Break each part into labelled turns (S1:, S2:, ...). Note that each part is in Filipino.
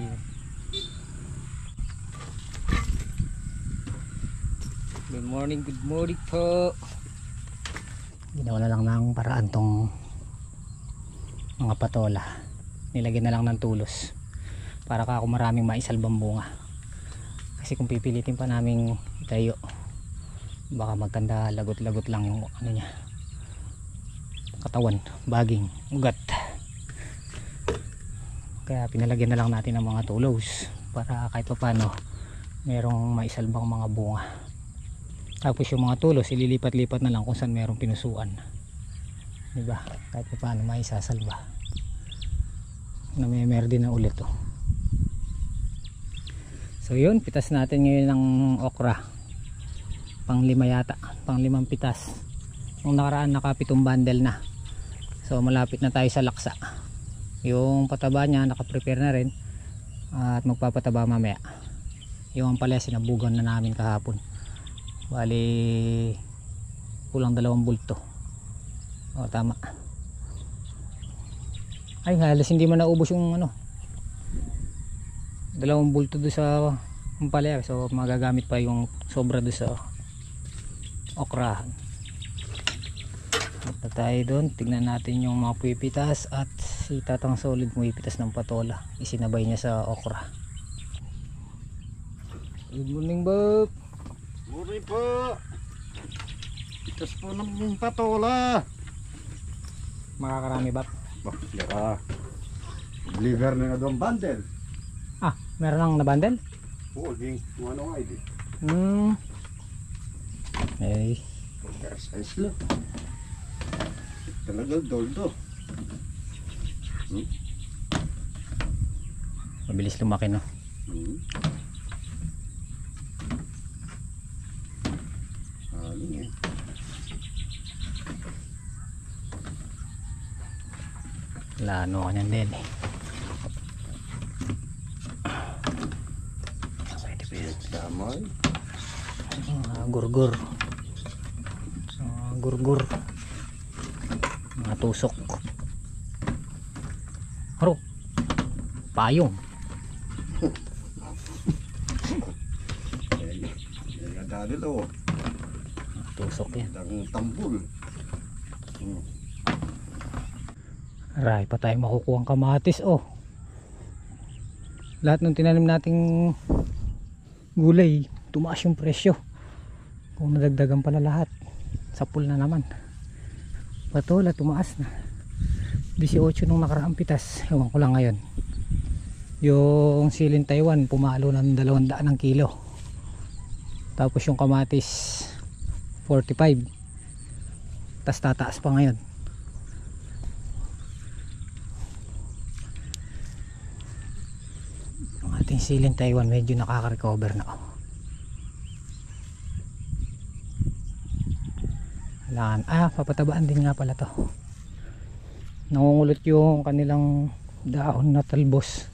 S1: din. Good morning po. Ginawa na lang ng paraan tong mga patola. Nilagyan na lang ng tulos para kako maraming maisalbang bunga. Kasi kung pipilitin pa naming itayo, baka magkanda lagot-lagot lang yung ano niya, katawan, baging, ugat. Kaya pinalagyan na lang natin ng mga tulos para kahit pa paano merong maisalbang mga bunga. Tapos yung mga tulos ililipat-lipat na lang kung saan merong pinusuan, diba? Kahit pa paano maisasalba na may din na ulit oh. So yun, pitas natin ngayon ng okra, pang 5 yata, pang 5 pitas. Nung nakaraan naka 7 bundle na, so malapit na tayo sa laksa. Yung pataba niya naka-prepare na rin at magpapataba mamaya. Yung pala sinabugan na namin kahapon, bali kulang 2 bulto. O tama, ay halos hindi man naubos yung ano, 2 bulto doon sa palaya. So magagamit pa yung sobra doon sa okrahan. At na tayo doon, tignan natin yung mga puipitas at si Tatang Solid puipitas ng patola, isinabay niya sa okra. Good morning Bob.
S2: Morning po. Pitas po ng patola.
S1: Makakarami ba?
S2: Bah, yara. Deliver na nga bundle.
S1: Ah, meron lang na bundle?
S2: Oo, ding ano nga ito.
S1: Hey,
S2: Size lang. Talaga doldo.
S1: mabilis lumaki no.
S2: Aling eh.
S1: Lano ka nyan din eh. Pwede pa yun.
S2: Damay.
S1: Gurgur. Gurgur. Mga tusok. Haro. Payong.
S2: Yan dali lo.
S1: Tusok yan.
S2: Ang tambul.
S1: Aray pa tayo makukuha ang kamatis oh. Lahat ng tinanim nating gulay tumaas yung presyo. Kung nadagdagan pala lahat, sapul na naman. Patola tumaas na 18 nung nakaraang pitas. Ewan ko lang ngayon. Yung silin Taiwan pumalo ng 200 ang kilo. Tapos yung kamatis 45. Tas tataas pa ngayon. Yung ating silin Taiwan medyo nakaka-recover na. Papatabaan din nga pala to. Nangungulot yung kanilang dahon na talbos.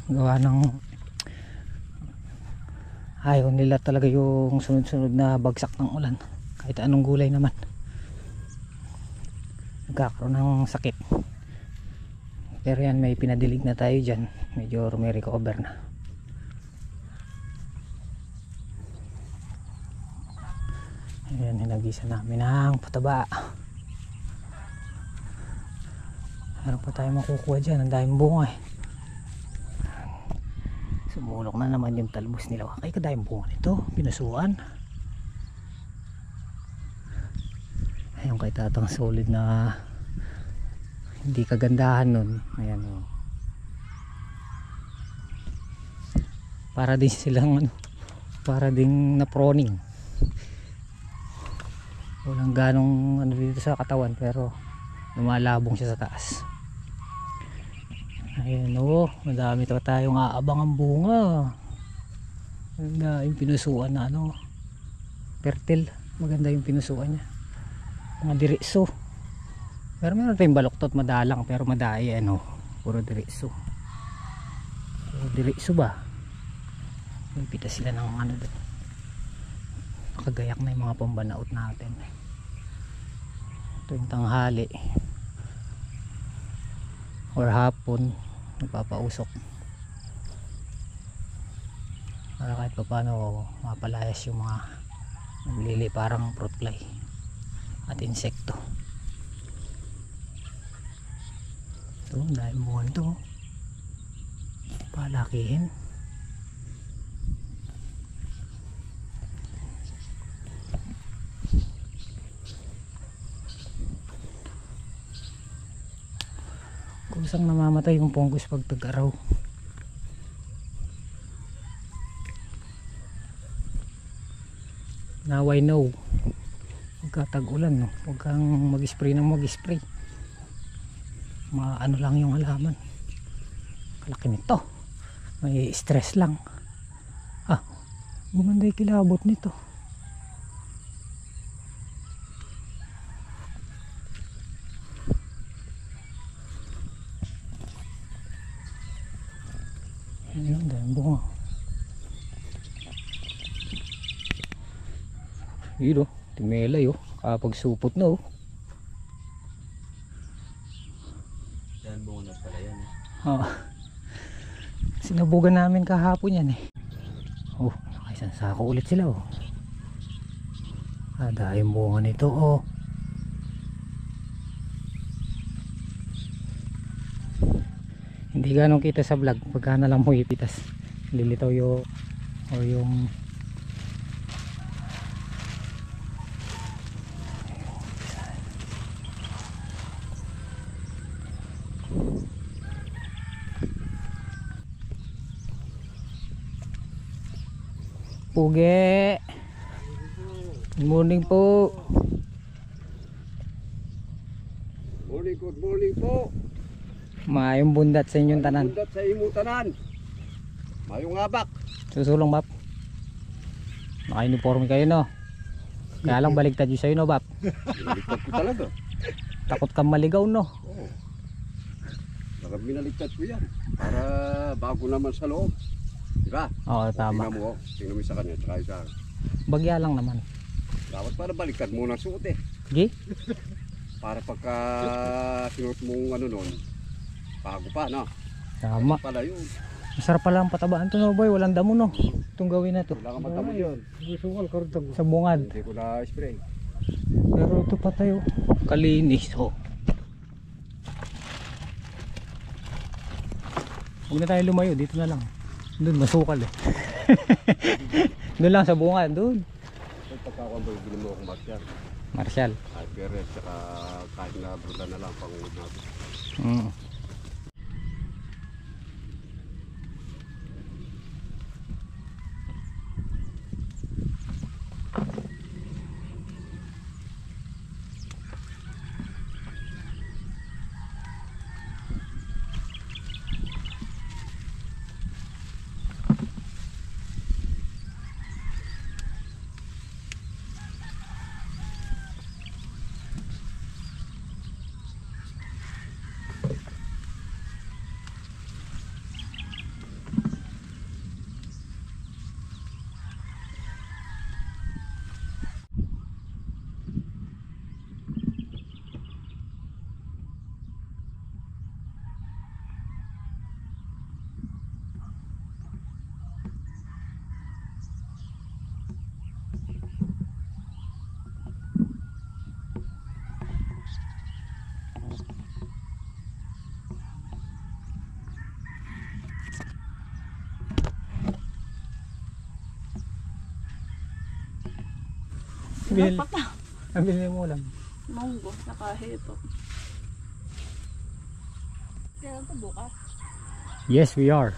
S1: Gawa ng ayaw nila talaga yung sunod-sunod na bagsak ng ulan. Kahit anong gulay naman nagkakaroon ng sakit. Pero yan, may pinadilig na tayo dyan. Medyo may recover na. Ayan, hinagisa namin ng pataba. Meron pa tayo makukuha dyan. Ang daming bunga eh. Sumulok na naman yung talbos nila. Ay, kadaming bunga nito. Pinusuan. Ayun kay Tatang Solid na hindi kagandahan nun. Ayan o. Para din silang ano, para din na proning. Walang ganong ano dito sa katawan pero lumalabong siya sa taas. Ayan o, madami to tayong aabangang bunga. Maganda yung pinusuan na ano, fertile. Maganda yung pinusuan niya, mga diriso. Pero meron tayong baluktot madalang pero madai ano, puro diriso. Puro diriso ba? Pipita sila ng ano doon. Nakagayak na yung mga pambanaot natin. Tuwing tanghali or hapon nagpapausok para kahit pa paano mapalayas yung mga naglili parang fruit fly at insekto. Ito, dahil buwan to, palakihin. Kusang namamatay yung fungus pag tag-araw. Now I know, huwag tag-ulan, no? Huwag kang mag-spray ng mag-spray. Ano lang yung halaman. Kalaki nito, may stress lang. Gumanda yung kilabot nito. Ayun, dahil bunga. Yun o, timelay o, kapag supot na o.
S3: Yan, bunga na pala yan.
S1: Sinabugan namin kahapon yan eh. Oh, nakaisang sako ulit sila oh. Dahil bunga nito oh. Hindi ganong kita sa vlog pagka na lang mo ipitas. Lilitaw yung o yung Puge. Good morning po.
S2: Good morning po.
S1: Maayong bundat sa inyong tanan.
S2: Bundat sa imong tanan. Mayong abak.
S1: Susulong bap. Naka-uniforme kayo no. Kaya lang baligtad yun sa'yo no bap.
S2: Binaligtad ko talaga.
S1: Takot kang maligaw no.
S2: Oo. Binaligtad ko yan. Para bago naman sa loob. Diba?
S1: Oo tama.
S2: Tingnan mo sa kanya, tsaka sa akin.
S1: Bagya lang naman.
S2: Dapat para baliktad mo na suot eh.
S1: Gi?
S2: Para pagka sinuot mong ano nun, bago pa no?
S1: Tama.
S2: Pala yun.
S1: Masarap pala ang patabaan to no boy. Walang damo no. Itong gawin na to.
S2: Wala kang matamo yun.
S1: Sa bungad.
S2: Hindi ko na spray.
S1: Pero ito pa tayo. Kalinis oh. Huwag na tayo lumayo. Dito na lang. Doon masukal eh. Doon lang sa bungad. Doon.
S2: Pagkakambay, bilhin mo akong Marshall.
S1: Marshall.
S2: Hyper saka kahit na bruta na lang pangungod natin.
S1: Bili mo lang.
S4: Munggo, nakahito. Kailan ito bukas?
S1: Yes, we are.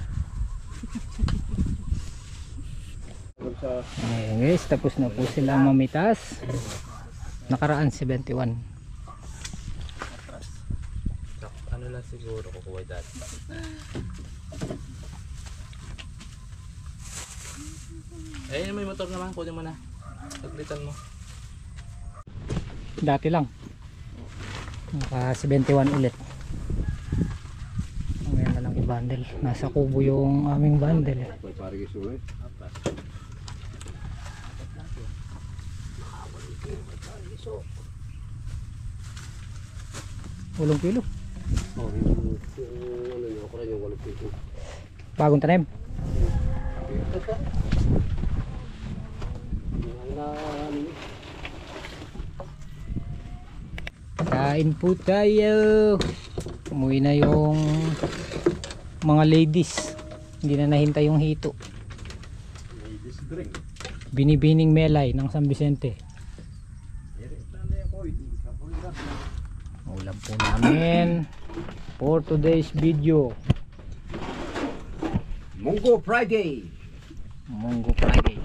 S1: Ayan guys, tapos na po sila mamitas. Nakaraan 71.
S3: Ano lang siguro kukuha dati. Eh, may motor naman, kunin mo na. Taglitan mo.
S1: Dati lang. Naka 71 ulit. Ngayon na lang i-bundle. Nasa kubo yung aming bundle.
S2: May parang isulay.
S1: 8 kilo.
S2: Oh, yung ano nyo, ako rin yung 8 piso.
S1: Bagong tanim.
S2: Pero
S1: Kain po tayo. Umuwi na yung mga ladies. Hindi na nahintay yung hito.
S2: Ladies drink.
S1: Binibining Melay ng San Vicente. Ulam po namin for today's video.
S2: Munggo Friday.
S1: Munggo Friday.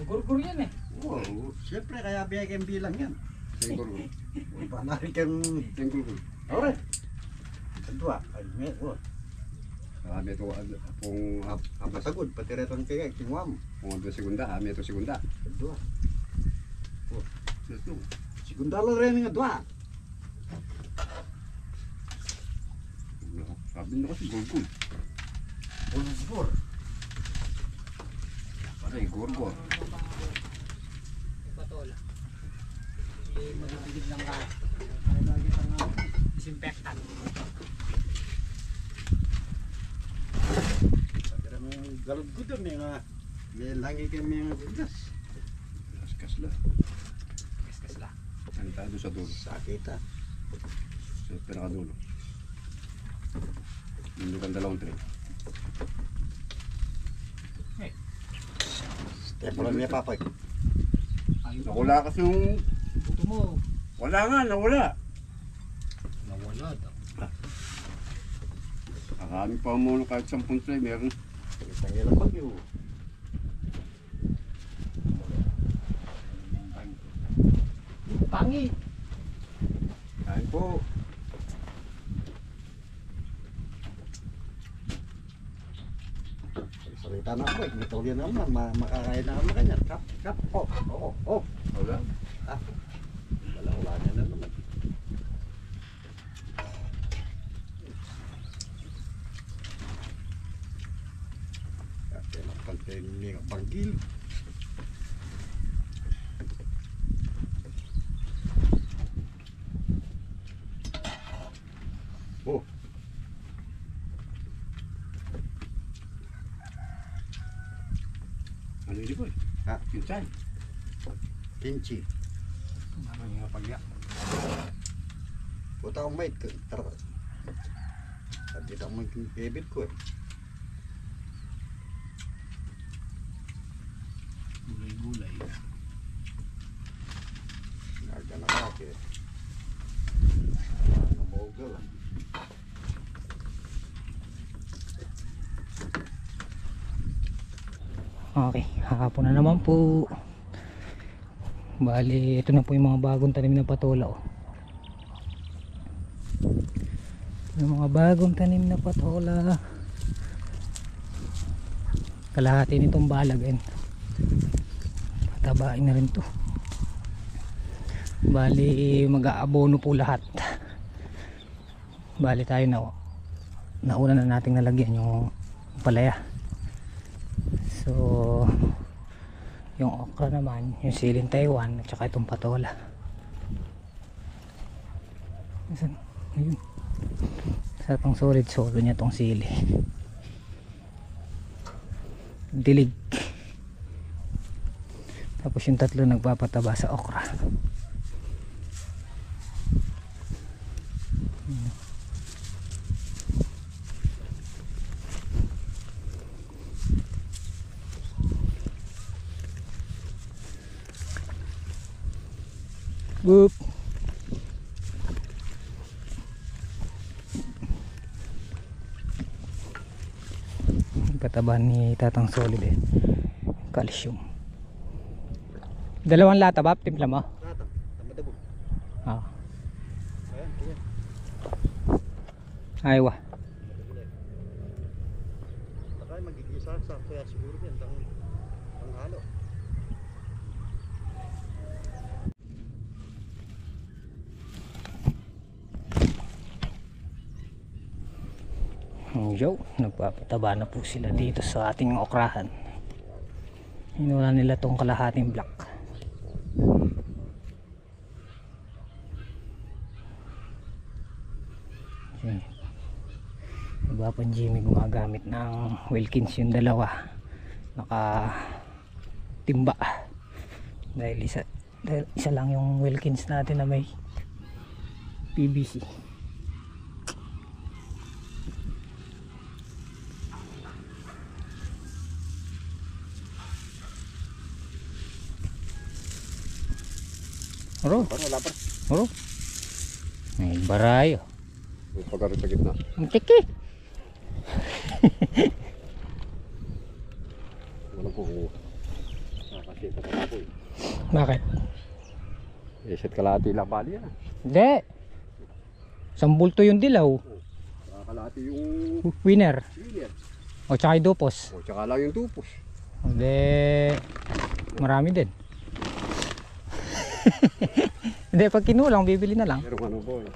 S1: Gur-gur yan eh.
S5: Oo, siyempre kaya biyag ang bilang yan.
S2: Singgol.
S5: Panari kang
S2: Singgol.
S5: ore. Kedua, ay oh.
S2: Kami ito kung
S5: Masagod pati retong kaya tingwam.
S2: kung ito segunda, kami ito segunda.
S5: Kedua.
S2: Ito.
S5: Segunda lang rin nga dua.
S2: Sabi nyo kasi gulgul.
S5: Bulbur.
S2: Aray, gurgor.
S1: Patola. Hindi magpipigil ng kain. Lagi pang disinfectant.
S5: Kaya mo galod gud may langi kay mga bugas.
S2: Kaskas lang.
S1: Kaskas lang.
S2: Santado sa dulo.
S5: Sakita.
S2: Sa pinakadulo. Hindi kang dalawang tray.
S5: Step lang niya papay.
S2: Nawala kasi yung...
S1: Ito mo.
S2: Wala nga, nawala.
S1: Nawala daw.
S2: Akami pa muna kahit 10 tray, meron.
S5: Isang ilang bagyo.
S1: Pangit.
S2: Kain po.
S5: Salita na ako eh. Mitulyan naman. Makakain na naman kanyan. Kap, kap. Oh, oh, oh.
S2: Wala.
S5: Wala niya na naman. Kaya napantay niya panggil. Oh.
S2: Ano yun po?
S5: Ha?
S2: Kinchay.
S5: Kimchi.
S2: Ano yung pagya?
S5: Puta akong mate. Tara. Sabi na mo yung favorite ko eh.
S2: Gulay-gulay.
S5: Nagana ka kaya. Namogal ah.
S1: Okay, hapon na naman po. Bali, ito na po yung mga bagong tanim na patola oh. Yung mga bagong tanim na patola. Kalahati nitong balag and patabain na rin to. Bali, mag-aabono po lahat. Bali tayo na nauna na nating nalagyan yung palaya. So yung okra naman, yung siling Taiwan at saka itong patola. Asan? Ayun. Sa pang solid solo niya itong sili. Dilig. Tapos yung tatlo nagpapataba sa okra. Boop. Patabahan ni Tatang Solid eh. Calcium. Dalawang lata ba? Timpla mo?
S5: Tata, tamadabo.
S1: Ah.
S5: Ayan, ayan.
S1: Aywa.
S5: Takay magigisa sa kaya siguro yan. Ang halo.
S1: Yo, nagpapataba na po sila dito sa ating okrahan. Hinula nila tong kalahating block. Papa Jimmy gumagamit ng Wilkins yung dalawa, naka timba dahil isa lang yung Wilkins natin na may PVC. Oro,
S2: Wala pa.
S1: oro. May barayo.
S2: May pagkaro sa gitna.
S1: Ang tiki.
S2: Wala po. Kasi ito pa po eh.
S1: Bakit?
S2: Set kalahati lang bali yan.
S1: Hindi. Sambulto yung dilaw.
S2: Kalahati yung
S1: Winner.
S2: winner.
S1: O tsaka yung dupos.
S2: O tsaka lang yung tupos.
S1: Hindi. Marami din. Hindi, pag kinulang, bibili na lang.
S2: Merong ano po eh.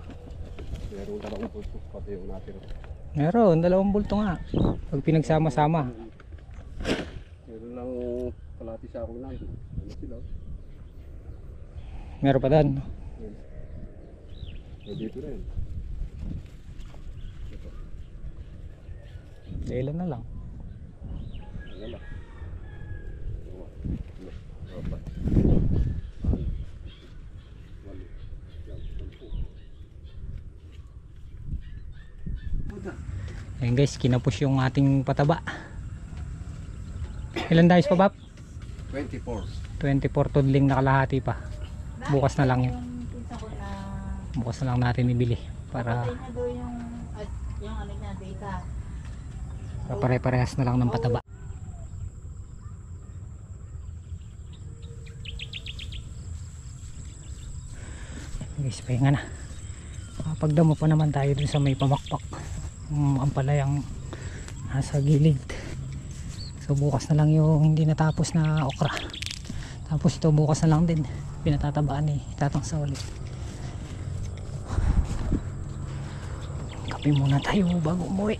S2: Merong dalawang tupos pati yung natira.
S1: Meron, 2 bulto nga. Pag pinagsama-sama.
S2: Meron lang kalahati sa ako na. Ano sila?
S1: Meron pa doon.
S2: Dito na yun.
S1: Ilan na lang.
S2: Wala. Ayan guys, kinapos yung ating pataba. Ilan dahis pa, Bap? 24.
S1: 24 tudling na kalahati pa. Bukas na lang yun.
S4: Yung pinsa ko na
S1: Bukas na lang natin ibili para
S4: patay na daw yung ano niya, data.
S1: pare-parehas na lang ng pataba. Guys, pahinga na. Pagdamo pa naman tayo dun sa may pamakpak. Ang palayang nasa gilid. So bukas na lang yung hindi natapos na okra. Tapos ito bukas na lang din. Pinatatabaan ni Tatang Sauli. Kape muna tayo bago umuwi.